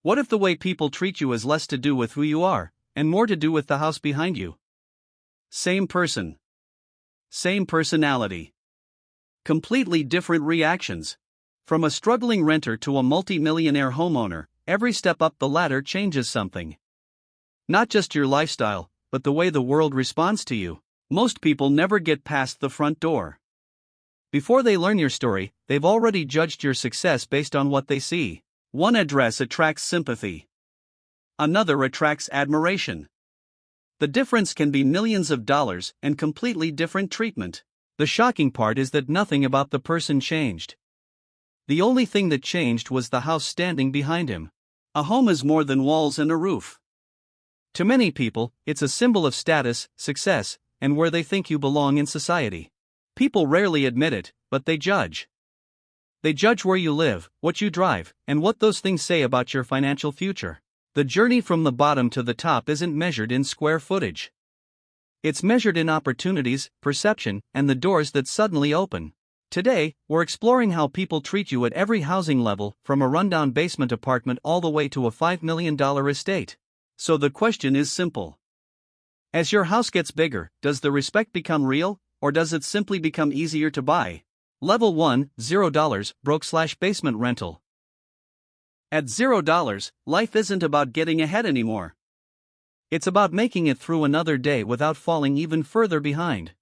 What if the way people treat you has less to do with who you are, and more to do with the house behind you? Same person. Same personality. Completely different reactions. From a struggling renter to a multi-millionaire homeowner, every step up the ladder changes something. Not just your lifestyle, but the way the world responds to you. Most people never get past the front door. Before they learn your story, they've already judged your success based on what they see. One address attracts sympathy. Another attracts admiration. The difference can be millions of dollars and completely different treatment. The shocking part is that nothing about the person changed. The only thing that changed was the house standing behind him. A home is more than walls and a roof. To many people, it's a symbol of status, success, and where they think you belong in society. People rarely admit it, but they judge. They judge where you live, what you drive, and what those things say about your financial future. The journey from the bottom to the top isn't measured in square footage. It's measured in opportunities, perception, and the doors that suddenly open. Today, we're exploring how people treat you at every housing level, from a rundown basement apartment all the way to a $5 million estate. So the question is simple. As your house gets bigger, does the respect become real, or does it simply become easier to buy? Level 1, $0, broke/basement rental. At $0, life isn't about getting ahead anymore. It's about making it through another day without falling even further behind.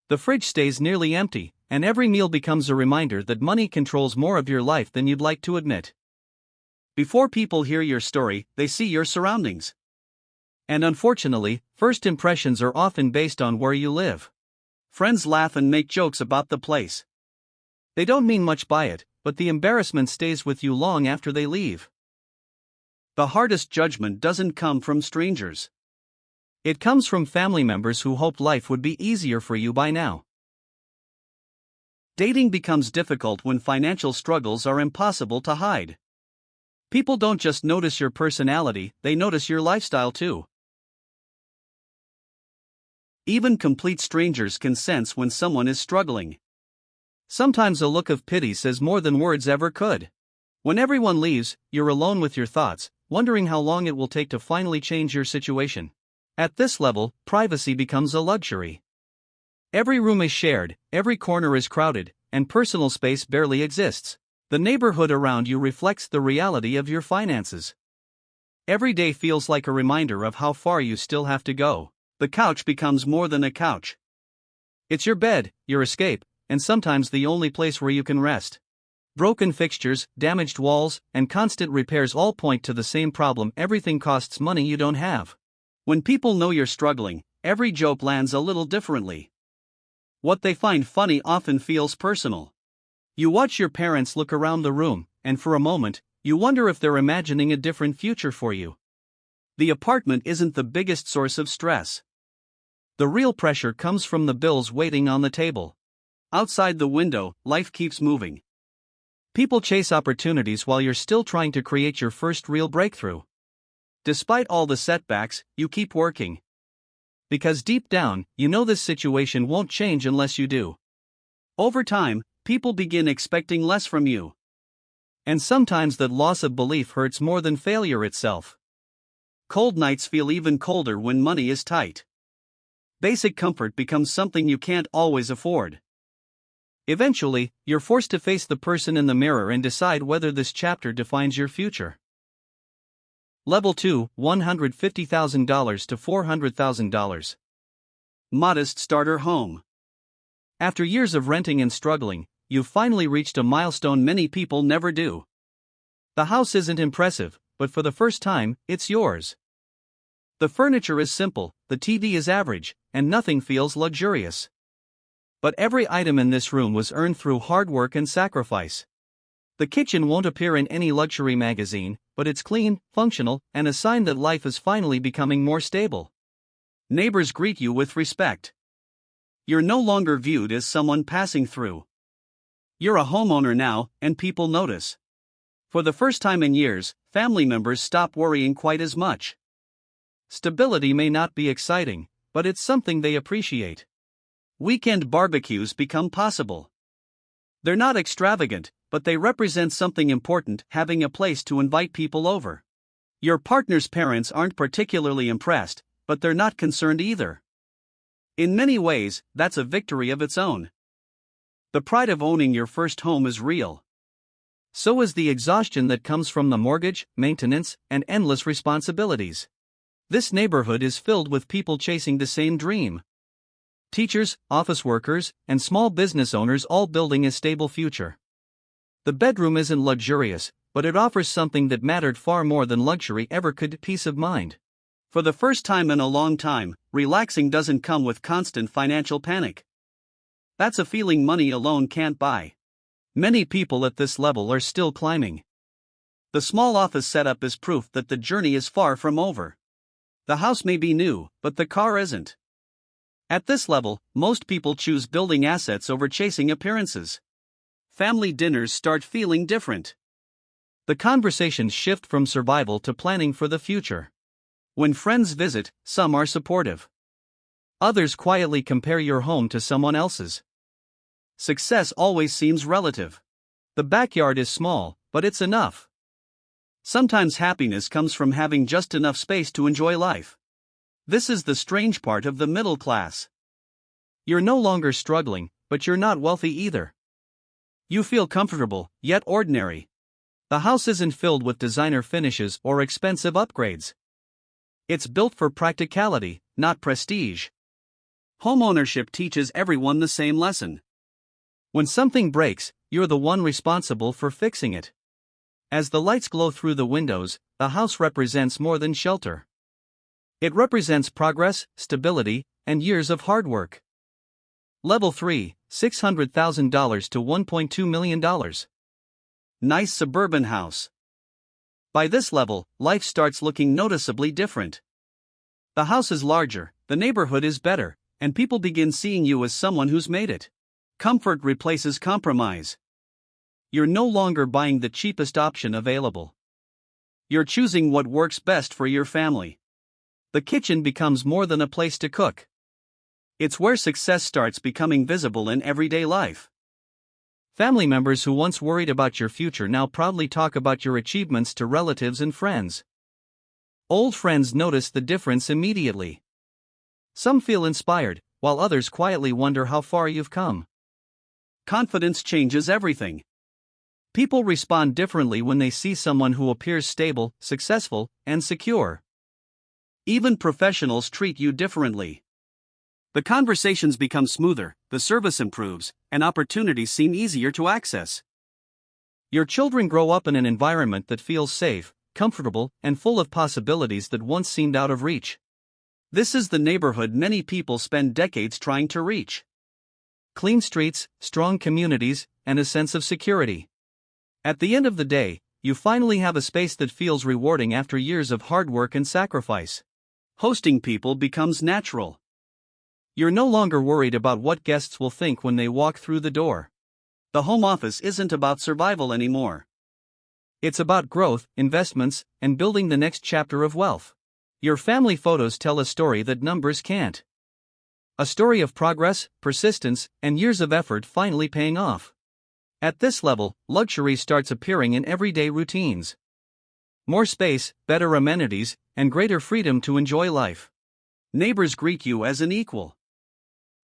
The fridge stays nearly empty, and every meal becomes a reminder that money controls more of your life than you'd like to admit. Before people hear your story, they see your surroundings. And unfortunately, first impressions are often based on where you live. Friends laugh and make jokes about the place. They don't mean much by it, but the embarrassment stays with you long after they leave. The hardest judgment doesn't come from strangers. It comes from family members who hoped life would be easier for you by now. Dating becomes difficult when financial struggles are impossible to hide. People don't just notice your personality, they notice your lifestyle too. Even complete strangers can sense when someone is struggling. Sometimes a look of pity says more than words ever could. When everyone leaves, you're alone with your thoughts, wondering how long it will take to finally change your situation. At this level, privacy becomes a luxury. Every room is shared, every corner is crowded, and personal space barely exists. The neighborhood around you reflects the reality of your finances. Every day feels like a reminder of how far you still have to go. The couch becomes more than a couch. It's your bed, your escape, and sometimes the only place where you can rest. Broken fixtures, damaged walls, and constant repairs all point to the same problem: everything costs money you don't have. When people know you're struggling, every joke lands a little differently. What they find funny often feels personal. You watch your parents look around the room, and for a moment, you wonder if they're imagining a different future for you. The apartment isn't the biggest source of stress. The real pressure comes from the bills waiting on the table. Outside the window, life keeps moving. People chase opportunities while you're still trying to create your first real breakthrough. Despite all the setbacks, you keep working. Because deep down, you know this situation won't change unless you do. Over time, people begin expecting less from you. And sometimes that loss of belief hurts more than failure itself. Cold nights feel even colder when money is tight. Basic comfort becomes something you can't always afford. Eventually, you're forced to face the person in the mirror and decide whether this chapter defines your future. Level 2, $150,000 to $400,000. Modest starter home. After years of renting and struggling, you've finally reached a milestone many people never do. The house isn't impressive, but for the first time, it's yours. The furniture is simple, the TV is average, and nothing feels luxurious. But every item in this room was earned through hard work and sacrifice. The kitchen won't appear in any luxury magazine, but it's clean, functional, and a sign that life is finally becoming more stable. Neighbors greet you with respect. You're no longer viewed as someone passing through. You're a homeowner now, and people notice. For the first time in years, family members stop worrying quite as much. Stability may not be exciting, but it's something they appreciate. Weekend barbecues become possible. They're not extravagant, but they represent something important: having a place to invite people over. Your partner's parents aren't particularly impressed, but they're not concerned either. In many ways, that's a victory of its own. The pride of owning your first home is real. So is the exhaustion that comes from the mortgage, maintenance, and endless responsibilities. This neighborhood is filled with people chasing the same dream. Teachers, office workers, and small business owners all building a stable future. The bedroom isn't luxurious, but it offers something that mattered far more than luxury ever could: peace of mind. For the first time in a long time, relaxing doesn't come with constant financial panic. That's a feeling money alone can't buy. Many people at this level are still climbing. The small office setup is proof that the journey is far from over. The house may be new, but the car isn't. At this level, most people choose building assets over chasing appearances. Family dinners start feeling different. The conversations shift from survival to planning for the future. When friends visit, some are supportive. Others quietly compare your home to someone else's. Success always seems relative. The backyard is small, but it's enough. Sometimes happiness comes from having just enough space to enjoy life. This is the strange part of the middle class. You're no longer struggling, but you're not wealthy either. You feel comfortable, yet ordinary. The house isn't filled with designer finishes or expensive upgrades. It's built for practicality, not prestige. Homeownership teaches everyone the same lesson. When something breaks, you're the one responsible for fixing it. As the lights glow through the windows, the house represents more than shelter. It represents progress, stability, and years of hard work. Level 3, $600,000 to $1.2 million. Nice suburban house. By this level, life starts looking noticeably different. The house is larger, the neighborhood is better, and people begin seeing you as someone who's made it. Comfort replaces compromise. You're no longer buying the cheapest option available. You're choosing what works best for your family. The kitchen becomes more than a place to cook. It's where success starts becoming visible in everyday life. Family members who once worried about your future now proudly talk about your achievements to relatives and friends. Old friends notice the difference immediately. Some feel inspired, while others quietly wonder how far you've come. Confidence changes everything. People respond differently when they see someone who appears stable, successful, and secure. Even professionals treat you differently. The conversations become smoother, the service improves, and opportunities seem easier to access. Your children grow up in an environment that feels safe, comfortable, and full of possibilities that once seemed out of reach. This is the neighborhood many people spend decades trying to reach. Clean streets, strong communities, and a sense of security. At the end of the day, you finally have a space that feels rewarding after years of hard work and sacrifice. Hosting people becomes natural. You're no longer worried about what guests will think when they walk through the door. The home office isn't about survival anymore. It's about growth, investments, and building the next chapter of wealth. Your family photos tell a story that numbers can't. A story of progress, persistence, and years of effort finally paying off. At this level, luxury starts appearing in everyday routines. More space, better amenities, and greater freedom to enjoy life. Neighbors greet you as an equal.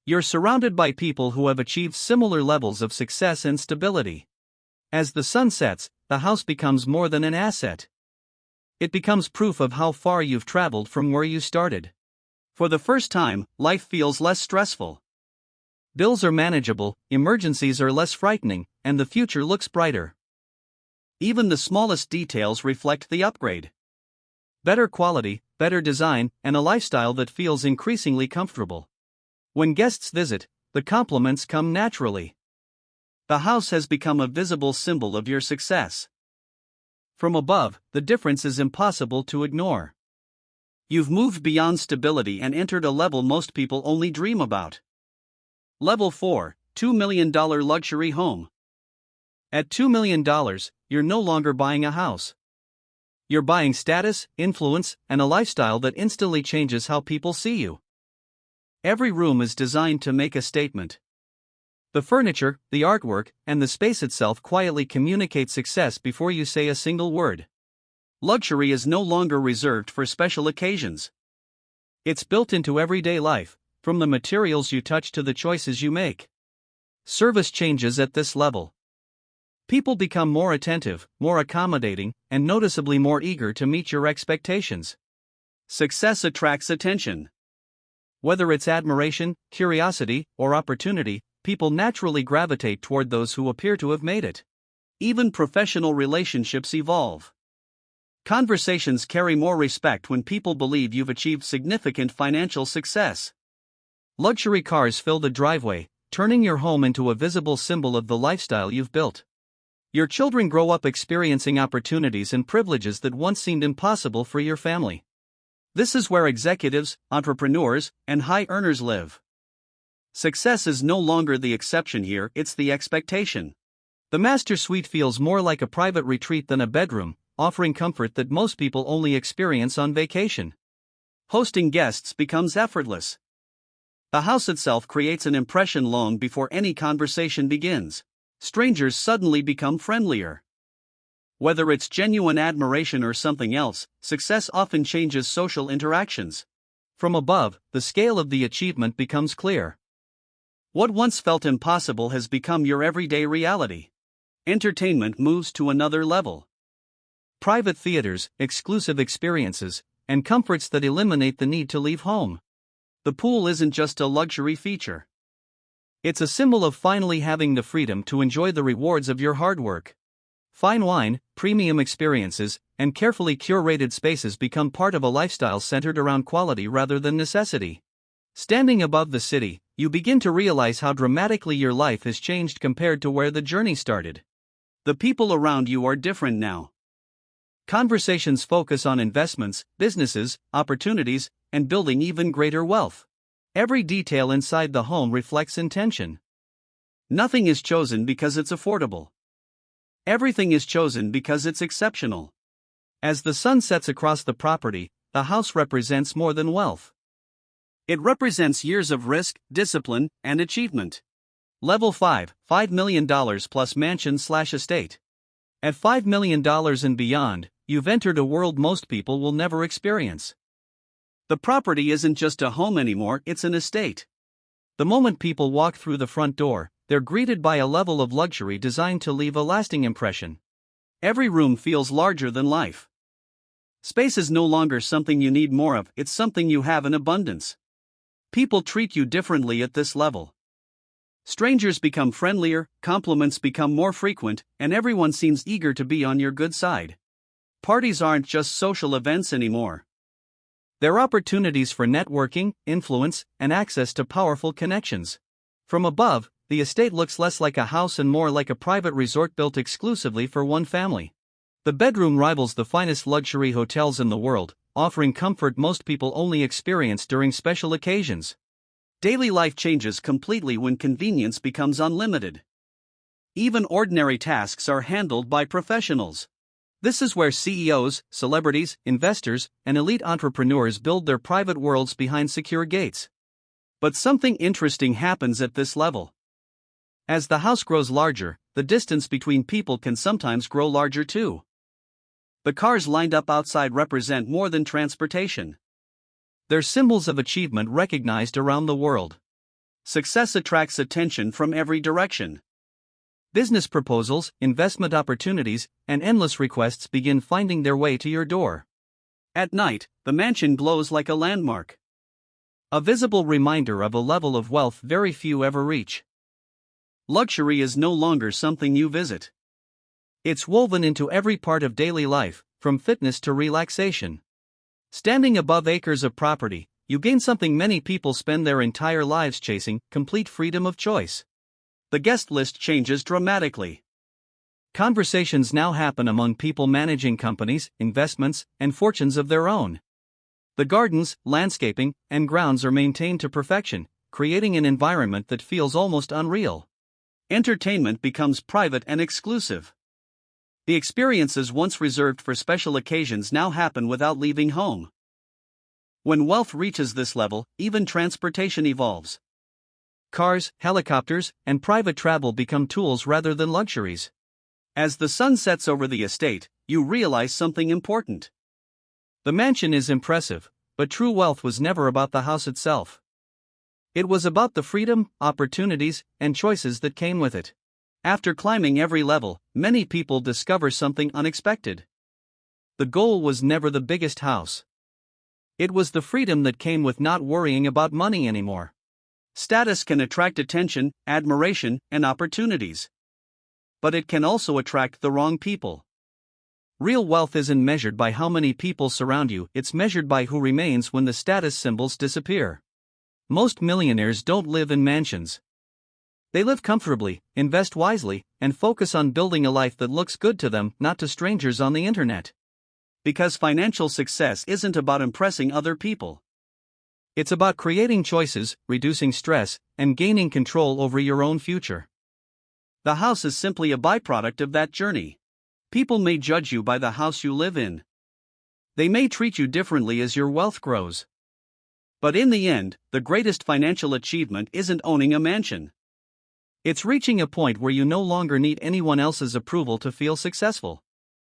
You're surrounded by people who have achieved similar levels of success and stability. As the sun sets, the house becomes more than an asset. It becomes proof of how far you've traveled from where you started. For the first time, life feels less stressful. Bills are manageable, emergencies are less frightening, and the future looks brighter. Even the smallest details reflect the upgrade. Better quality, better design, and a lifestyle that feels increasingly comfortable. When guests visit, the compliments come naturally. The house has become a visible symbol of your success. From above, the difference is impossible to ignore. You've moved beyond stability and entered a level most people only dream about. Level 4, $2 million luxury home. At $2 million, you're no longer buying a house. You're buying status, influence, and a lifestyle that instantly changes how people see you. Every room is designed to make a statement. The furniture, the artwork, and the space itself quietly communicate success before you say a single word. Luxury is no longer reserved for special occasions. It's built into everyday life, from the materials you touch to the choices you make. Service changes at this level. People become more attentive, more accommodating, and noticeably more eager to meet your expectations. Success attracts attention. Whether it's admiration, curiosity, or opportunity, people naturally gravitate toward those who appear to have made it. Even professional relationships evolve. Conversations carry more respect when people believe you've achieved significant financial success. Luxury cars fill the driveway, turning your home into a visible symbol of the lifestyle you've built. Your children grow up experiencing opportunities and privileges that once seemed impossible for your family. This is where executives, entrepreneurs, and high earners live. Success is no longer the exception here, it's the expectation. The master suite feels more like a private retreat than a bedroom, offering comfort that most people only experience on vacation. Hosting guests becomes effortless. The house itself creates an impression long before any conversation begins. Strangers suddenly become friendlier. Whether it's genuine admiration or something else, success often changes social interactions. From above, the scale of the achievement becomes clear. What once felt impossible has become your everyday reality. Entertainment moves to another level. Private theaters, exclusive experiences, and comforts that eliminate the need to leave home. The pool isn't just a luxury feature. It's a symbol of finally having the freedom to enjoy the rewards of your hard work. Fine wine, premium experiences, and carefully curated spaces become part of a lifestyle centered around quality rather than necessity. Standing above the city, you begin to realize how dramatically your life has changed compared to where the journey started. The people around you are different now. Conversations focus on investments, businesses, opportunities, and building even greater wealth. Every detail inside the home reflects intention. Nothing is chosen because it's affordable. Everything is chosen because it's exceptional. As the sun sets across the property, the house represents more than wealth. It represents years of risk, discipline, and achievement. Level 5, $5 million plus mansion/estate. At $5 million and beyond, you've entered a world most people will never experience. The property isn't just a home anymore, it's an estate. The moment people walk through the front door, they're greeted by a level of luxury designed to leave a lasting impression. Every room feels larger than life. Space is no longer something you need more of, it's something you have in abundance. People treat you differently at this level. Strangers become friendlier, compliments become more frequent, and everyone seems eager to be on your good side. Parties aren't just social events anymore. They're opportunities for networking, influence, and access to powerful connections. From above, the estate looks less like a house and more like a private resort built exclusively for one family. The bedroom rivals the finest luxury hotels in the world, offering comfort most people only experience during special occasions. Daily life changes completely when convenience becomes unlimited. Even ordinary tasks are handled by professionals. This is where CEOs, celebrities, investors, and elite entrepreneurs build their private worlds behind secure gates. But something interesting happens at this level. As the house grows larger, the distance between people can sometimes grow larger too. The cars lined up outside represent more than transportation. They're symbols of achievement recognized around the world. Success attracts attention from every direction. Business proposals, investment opportunities, and endless requests begin finding their way to your door. At night, the mansion glows like a landmark. A visible reminder of a level of wealth very few ever reach. Luxury is no longer something you visit. It's woven into every part of daily life, from fitness to relaxation. Standing above acres of property, you gain something many people spend their entire lives chasing: complete freedom of choice. The guest list changes dramatically. Conversations now happen among people managing companies, investments, and fortunes of their own. The gardens, landscaping, and grounds are maintained to perfection, creating an environment that feels almost unreal. Entertainment becomes private and exclusive. The experiences once reserved for special occasions now happen without leaving home. When wealth reaches this level, even transportation evolves. Cars, helicopters, and private travel become tools rather than luxuries. As the sun sets over the estate, you realize something important. The mansion is impressive, but true wealth was never about the house itself. It was about the freedom, opportunities, and choices that came with it. After climbing every level, many people discover something unexpected. The goal was never the biggest house. It was the freedom that came with not worrying about money anymore. Status can attract attention, admiration, and opportunities. But it can also attract the wrong people. Real wealth isn't measured by how many people surround you, it's measured by who remains when the status symbols disappear. Most millionaires don't live in mansions. They live comfortably, invest wisely, and focus on building a life that looks good to them, not to strangers on the internet. Because financial success isn't about impressing other people. It's about creating choices, reducing stress, and gaining control over your own future. The house is simply a byproduct of that journey. People may judge you by the house you live in. They may treat you differently as your wealth grows. But in the end, the greatest financial achievement isn't owning a mansion. It's reaching a point where you no longer need anyone else's approval to feel successful.